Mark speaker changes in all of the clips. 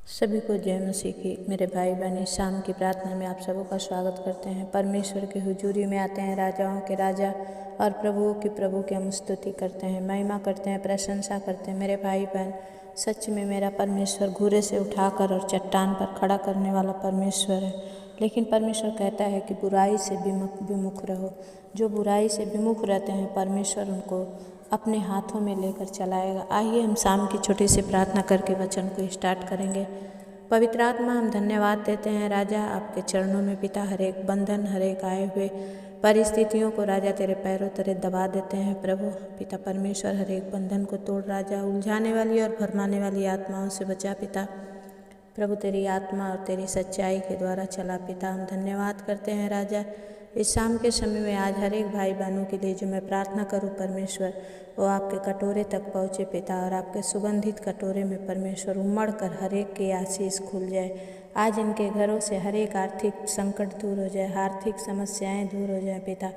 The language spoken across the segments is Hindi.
Speaker 1: सभी को जय मसीह की। मेरे भाई बहन इस शाम की प्रार्थना में आप सबों का स्वागत करते हैं। परमेश्वर की हुजूरी में आते हैं, राजाओं के राजा और प्रभुओं की प्रभु की हम स्तुति करते हैं, महिमा करते हैं, प्रशंसा करते हैं। मेरे भाई बहन, सच में मेरा परमेश्वर घूरे से उठाकर और चट्टान पर खड़ा करने वाला परमेश्वर है। लेकिन परमेश्वर कहता है कि बुराई से विमुख रहो। जो बुराई से विमुख रहते हैं, परमेश्वर उनको अपने हाथों में लेकर चलाएगा। आइए हम शाम की छोटी सी प्रार्थना करके वचन को स्टार्ट करेंगे। पवित्र आत्मा, हम धन्यवाद देते हैं राजा आपके चरणों में पिता। हर एक बंधन, हर एक आए हुए परिस्थितियों को राजा तेरे पैरों तले दबा देते हैं प्रभु पिता परमेश्वर। हर एक बंधन को तोड़ राजा, उलझाने वाली और भरमाने वाली आत्माओं से बचा पिता प्रभु। तेरी आत्मा और तेरी सच्चाई के द्वारा चला पिता। हम धन्यवाद करते हैं राजा इस शाम के समय में। आज हर एक भाई बहनों के लिए जो मैं प्रार्थना करूं परमेश्वर, वो आपके कटोरे तक पहुँचे पिता, और आपके सुगंधित कटोरे में परमेश्वर उमड़ कर हर एक की आशीष खुल जाए। आज इनके घरों से हर एक आर्थिक संकट दूर हो जाए, आर्थिक समस्याएं दूर हो जाए पिता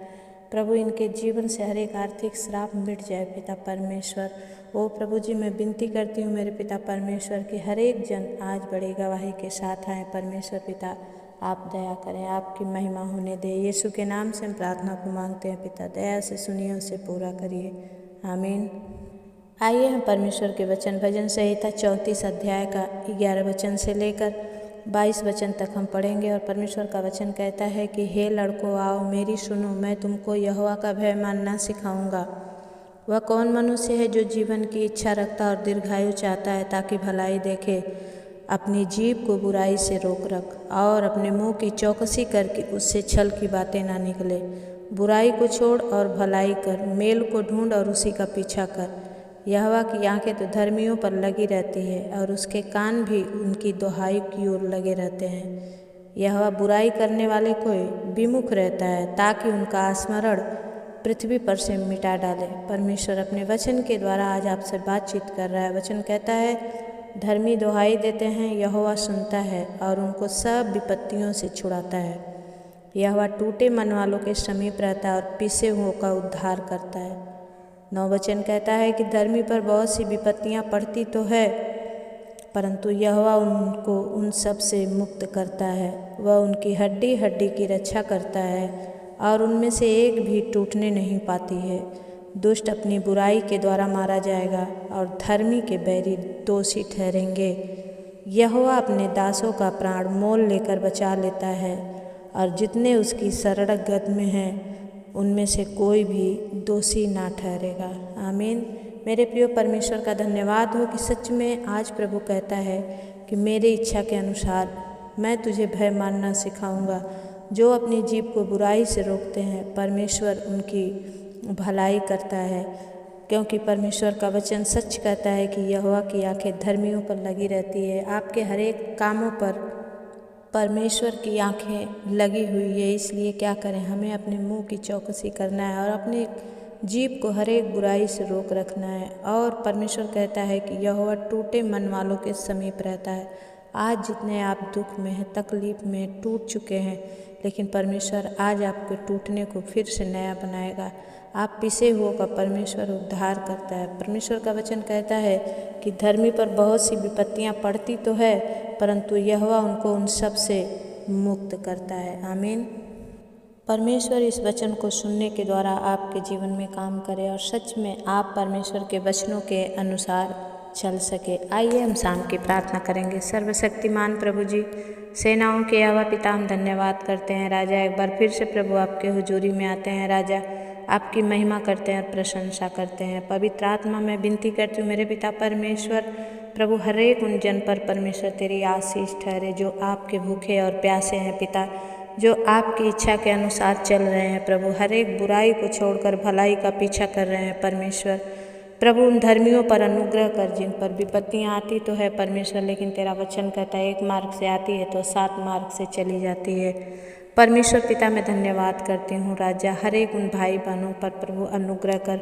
Speaker 1: प्रभु। इनके जीवन से हर एक आर्थिक श्राप मिट जाए पिता परमेश्वर। ओ प्रभु जी, मैं विनती करती हूँ मेरे पिता परमेश्वर कि हर एक जन आज बड़ी गवाही के साथ आए परमेश्वर पिता। आप दया करें, आपकी महिमा होने दे। यीशु के नाम से हम प्रार्थना को मांगते हैं पिता, दया से सुनिए, उसे पूरा करिए, आमीन। आइए हम परमेश्वर के वचन भजन संहिता 34 अध्याय का 11 वचन से लेकर 22 वचन तक हम पढ़ेंगे। और परमेश्वर का वचन कहता है कि हे लड़कों आओ मेरी सुनो, मैं तुमको यहोवा का भय मानना सिखाऊंगा। वह कौन मनुष्य है जो जीवन की इच्छा रखता और दीर्घायु चाहता है, ताकि भलाई देखे। अपनी जीभ को बुराई से रोक रख और अपने मुंह की चौकसी करके उससे छल की बातें ना निकले। बुराई को छोड़ और भलाई कर, मेल को ढूंढ और उसी का पीछा कर। यहोवा की आंखें तो धर्मियों पर लगी रहती है और उसके कान भी उनकी दुहाई की ओर लगे रहते हैं। यहोवा बुराई करने वाले को विमुख रहता है, ताकि उनका स्मरण पृथ्वी पर से मिटा डाले। परमेश्वर अपने वचन के द्वारा आज आपसे बातचीत कर रहा है। वचन कहता है, धर्मी दुहाई देते हैं, यहोवा सुनता है और उनको सब विपत्तियों से छुड़ाता है। यहोवा टूटे मन वालों के समीप रहता है और पिसे हुओं का उद्धार करता है। 9 वचन कहता है कि धर्मी पर बहुत सी विपत्तियां पड़ती तो है, परंतु यहोवा उनको उन सब से मुक्त करता है। वह उनकी हड्डी हड्डी की रक्षा करता है और उनमें से एक भी टूटने नहीं पाती है। दुष्ट अपनी बुराई के द्वारा मारा जाएगा और धर्मी के बैरी दोषी ठहरेंगे। यहोवा अपने दासों का प्राण मोल लेकर बचा लेता है, और जितने उसकी शरण गद में हैं उनमें से कोई भी दोषी ना ठहरेगा, आमीन। मेरे प्रिय परमेश्वर का धन्यवाद हो कि सच में आज प्रभु कहता है कि मेरी इच्छा के अनुसार मैं तुझे भय मानना सिखाऊंगा। जो अपनी जीभ को बुराई से रोकते हैं, परमेश्वर उनकी भलाई करता है, क्योंकि परमेश्वर का वचन सच कहता है कि यहोवा की आंखें धर्मियों पर लगी रहती है। आपके हर एक कामों पर परमेश्वर की आंखें लगी हुई है। इसलिए क्या करें, हमें अपने मुंह की चौकसी करना है और अपने जीभ को हर एक बुराई से रोक रखना है। और परमेश्वर कहता है कि यहोवा टूटे मन वालों के समीप रहता है। आज जितने आप दुख में हैं, तकलीफ में टूट चुके हैं, लेकिन परमेश्वर आज आपके टूटने को फिर से नया बनाएगा। आप पिसे हुओं का परमेश्वर उद्धार करता है। परमेश्वर का वचन कहता है कि धर्मी पर बहुत सी विपत्तियां पड़ती तो है, परंतु यहोवा उनको उन सब से मुक्त करता है, आमीन। परमेश्वर इस वचन को सुनने के द्वारा आपके जीवन में काम करे और सच में आप परमेश्वर के वचनों के अनुसार चल सके। आइए हम शाम की प्रार्थना करेंगे। सर्वशक्तिमान प्रभु जी, सेनाओं के यहोवा पिता, हम धन्यवाद करते हैं राजा। एक बार फिर से प्रभु आपके हुजूरी में आते हैं राजा, आपकी महिमा करते हैं और प्रशंसा करते हैं। पवित्र आत्मा में विनती करती हूँ मेरे पिता परमेश्वर प्रभु, हर एक उन जन पर परमेश्वर तेरी आशीष ठहरे जो आपके भूखे और प्यासे हैं पिता, जो आपकी इच्छा के अनुसार चल रहे हैं प्रभु। हर एक बुराई को छोड़कर भलाई का पीछा कर रहे हैं परमेश्वर प्रभु। उन धर्मियों पर अनुग्रह कर जिन पर विपत्तियां आती तो है परमेश्वर, लेकिन तेरा वचन कहता है एक मार्ग से आती है तो 7 मार्ग से चली जाती है। परमेश्वर पिता, मैं धन्यवाद करती हूँ राजा, हर एक उन भाई बहनों पर प्रभु अनुग्रह कर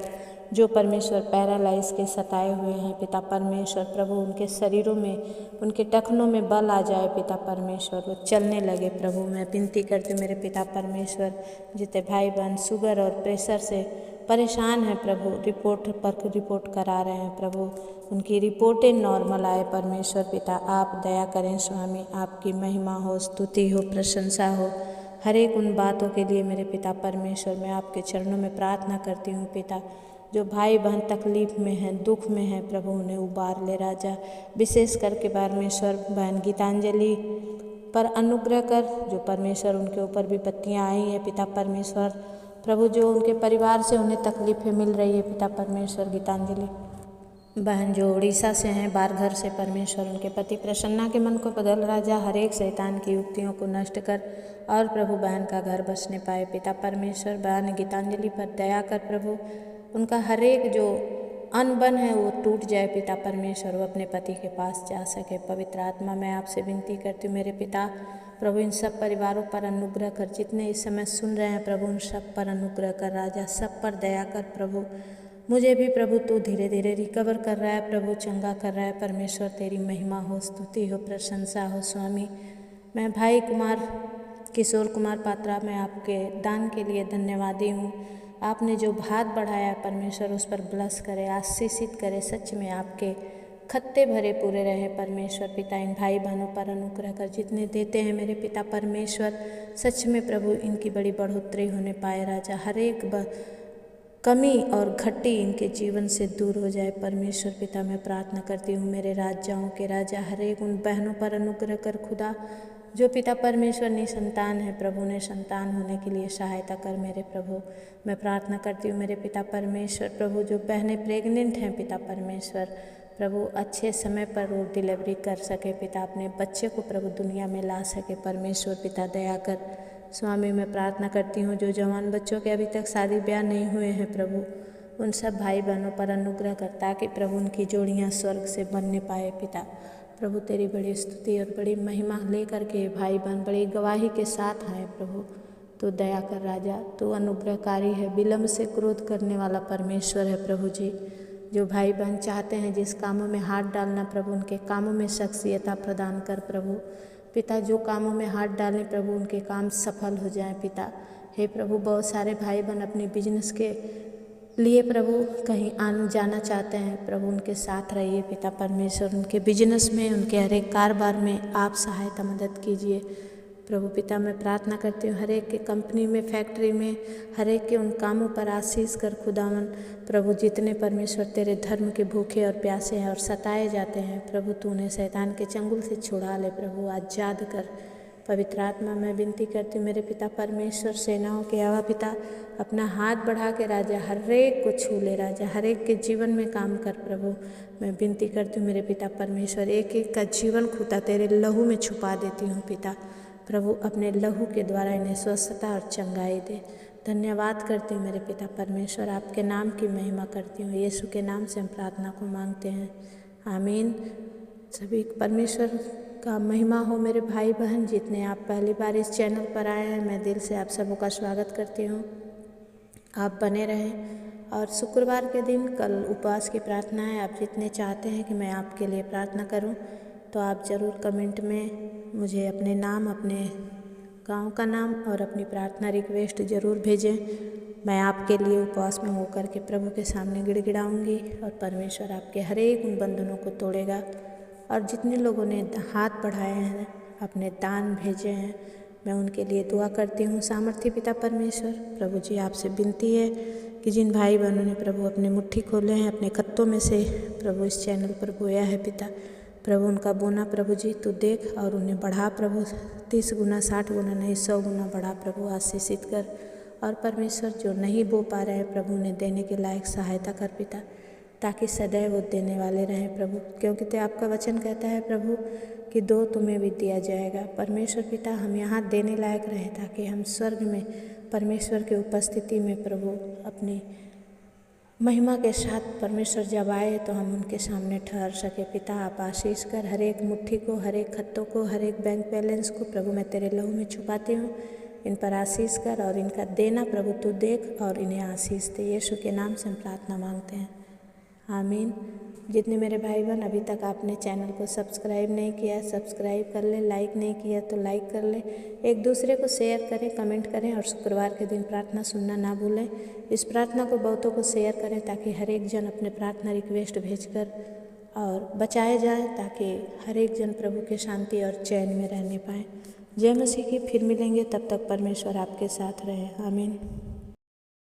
Speaker 1: जो परमेश्वर पैरालाइज के सताए हुए हैं पिता परमेश्वर प्रभु। उनके शरीरों में, उनके टखनों में बल आ जाए पिता परमेश्वर, वो चलने लगे प्रभु। मैं विनती करती हूँ मेरे पिता परमेश्वर, जितने भाई बहन शुगर और प्रेशर से परेशान हैं प्रभु, रिपोर्ट पर रिपोर्ट करा रहे हैं प्रभु, उनकी रिपोर्टें नॉर्मल आए परमेश्वर पिता आप दया करें स्वामी, आपकी महिमा हो, स्तुति हो, प्रशंसा हो। हर एक उन बातों के लिए मेरे पिता परमेश्वर मैं आपके चरणों में प्रार्थना करती हूँ पिता। जो भाई बहन तकलीफ़ में हैं, दुख में हैं प्रभु, उन्हें उबार ले राजा। विशेष करके परमेश्वर बहन गीतांजलि पर अनुग्रह कर, जो परमेश्वर उनके ऊपर विपत्तियाँ आई हैं पिता परमेश्वर प्रभु, जो उनके परिवार से उन्हें तकलीफ़ें मिल रही है पिता परमेश्वर। गीतांजलि बहन जो उड़ीसा से हैं, बारघर से परमेश्वर उनके पति प्रसन्ना के मन को बदल राजा। हर एक शैतान की युक्तियों को नष्ट कर और प्रभु बहन का घर बसने पाए पिता परमेश्वर। बहन गीतांजलि पर दया कर प्रभु, उनका हर एक जो अनबन है वो टूट जाए पिता परमेश्वर, वो अपने पति के पास जा सके। पवित्र आत्मा मैं आपसे विनती करती हूँ मेरे पिता प्रभु, इन सब परिवारों पर अनुग्रह कर, जितने इस समय सुन रहे हैं प्रभु उन सब पर अनुग्रह कर राजा, सब पर दया कर प्रभु। मुझे भी प्रभु तू धीरे धीरे रिकवर कर रहा है प्रभु, चंगा कर रहा है परमेश्वर, तेरी महिमा हो, स्तुति हो, प्रशंसा हो स्वामी। मैं भाई कुमार किशोर कुमार पात्रा, मैं आपके दान के लिए धन्यवादी हूँ। आपने जो भात बढ़ाया परमेश्वर उस पर ब्लस करे, आशीषित करे, सच में आपके खत्ते भरे पूरे रहे परमेश्वर पिता। इन भाई बहनों पर अनुग्रह कर, जितने देते हैं मेरे पिता परमेश्वर, सच में प्रभु इनकी बड़ी बढ़ोतरी होने पाए राजा। हर एक कमी और घटी इनके जीवन से दूर हो जाए परमेश्वर पिता। मैं प्रार्थना करती हूँ मेरे राजाओं के राजा, हर एक उन बहनों पर अनुग्रह कर खुदा, जो पिता परमेश्वर निसंतान है प्रभु, ने संतान होने के लिए सहायता कर मेरे प्रभु। मैं प्रार्थना करती हूँ मेरे पिता परमेश्वर प्रभु, जो बहनें प्रेग्नेंट हैं पिता परमेश्वर प्रभु, अच्छे समय पर वो डिलीवरी कर सके पिता, अपने बच्चे को प्रभु दुनिया में ला सके परमेश्वर पिता, दया कर स्वामी। मैं प्रार्थना करती हूँ जो जवान बच्चों के अभी तक शादी ब्याह नहीं हुए हैं प्रभु, उन सब भाई बहनों पर अनुग्रह कर, ताकि प्रभु उनकी जोड़ियाँ स्वर्ग से बनने पाए पिता प्रभु। तेरी बड़ी स्तुति और बड़ी महिमा लेकर के भाई बहन बड़ी गवाही के साथ आए प्रभु। तो दया कर राजा, तो अनुग्रहकारी है, विलम्ब से क्रोध करने वाला परमेश्वर है प्रभु जी। जो भाई बहन चाहते हैं जिस कामों में हाथ डालना प्रभु, उनके कामों में सक्रियता प्रदान कर प्रभु पिता। जो कामों में हाथ डालें प्रभु उनके काम सफल हो जाएं पिता। हे प्रभु, बहुत सारे भाई बहन अपने बिजनेस के लिए प्रभु कहीं आना जाना चाहते हैं प्रभु, उनके साथ रहिए पिता परमेश्वर, उनके बिजनेस में, उनके हर एक कारोबार में आप सहायता मदद कीजिए प्रभु पिता। मैं प्रार्थना करती हूँ हर एक के कंपनी में, फैक्ट्री में, हर एक के उन कामों पर आशीष कर खुदावन प्रभु। जितने परमेश्वर तेरे धर्म के भूखे और प्यासे हैं और सताए जाते हैं प्रभु, तू उन्हें शैतान के चंगुल से छुड़ा ले प्रभु, आज़ाद कर। पवित्र आत्मा मैं विनती करती हूँ मेरे पिता परमेश्वर, सेनाओं के यहोवा पिता, अपना हाथ बढ़ा के राजा हर एक को छू ले राजा, हर एक के जीवन में काम कर प्रभु। मैं विनती करती हूँ मेरे पिता परमेश्वर, एक एक का जीवन खुदा तेरे लहू में छुपा देती हूँ पिता प्रभु, अपने लहू के द्वारा इन्हें स्वस्थता और चंगाई दे। धन्यवाद करती हूँ मेरे पिता परमेश्वर, आपके नाम की महिमा करती हूँ, यीशु के नाम से हम प्रार्थना को मांगते हैं, आमीन। सभी परमेश्वर का महिमा हो मेरे भाई बहन, जितने आप पहली बार इस चैनल पर आए हैं, मैं दिल से आप सबों का स्वागत करती हूँ। आप बने रहें। और शुक्रवार के दिन कल उपवास की प्रार्थना है, आप जितने चाहते हैं कि मैं आपके लिए प्रार्थना करूं, तो आप ज़रूर कमेंट में मुझे अपने नाम, अपने गांव का नाम और अपनी प्रार्थना रिक्वेस्ट ज़रूर भेजें। मैं आपके लिए उपवास में होकर के प्रभु के सामने गिड़गिड़ाऊंगी और परमेश्वर आपके हर एक उन बंधनों को तोड़ेगा। और जितने लोगों ने हाथ बढ़ाए हैं, अपने दान भेजे हैं, मैं उनके लिए दुआ करती हूँ। सामर्थ्य पिता परमेश्वर प्रभु जी, आपसे विनती है कि जिन भाई बहनों ने प्रभु अपने मुट्ठी खोले हैं, अपने कत्तों में से प्रभु इस चैनल पर बोया है पिता प्रभु, उनका बोना प्रभु जी तू देख और उन्हें बढ़ा प्रभु, 30 गुना 60 गुना नहीं 100 गुना बढ़ा प्रभु, आशीषित कर। और परमेश्वर जो नहीं बो पा रहे हैं प्रभु, उन्हें देने के लायक सहायता कर पिता, ताकि सदैव वो देने वाले रहें प्रभु, क्योंकि तो आपका वचन कहता है प्रभु कि दो तुम्हें भी दिया जाएगा। परमेश्वर पिता, हम यहाँ देने लायक रहें, ताकि हम स्वर्ग में परमेश्वर की उपस्थिति में प्रभु अपनी महिमा के साथ परमेश्वर जब आए तो हम उनके सामने ठहर सके। पिता आप आशीष कर, हर एक मुट्ठी को, हर एक खत्तों को, हर एक बैंक बैलेंस को प्रभु मैं तेरे लहू में छुपाती हूँ। इन पर आशीष कर और इनका देना प्रभु तू देख और इन्हें आशीष दे। यीशु के नाम से हम प्रार्थना मांगते हैं, आमीन। जितने मेरे भाई बहन अभी तक आपने चैनल को सब्सक्राइब नहीं किया, सब्सक्राइब कर ले। लाइक नहीं किया तो लाइक कर ले। एक दूसरे को शेयर करें, कमेंट करें और शुक्रवार के दिन प्रार्थना सुनना ना भूलें। इस प्रार्थना को बहुतों को शेयर करें ताकि हर एक जन अपने प्रार्थना रिक्वेस्ट भेजकर और बचाए जाए, ताकि हर एक जन प्रभु के शांति और चैन में रहने पाए। जय मसीह की। फिर मिलेंगे, तब तक परमेश्वर आपके साथ रहे। आमीन।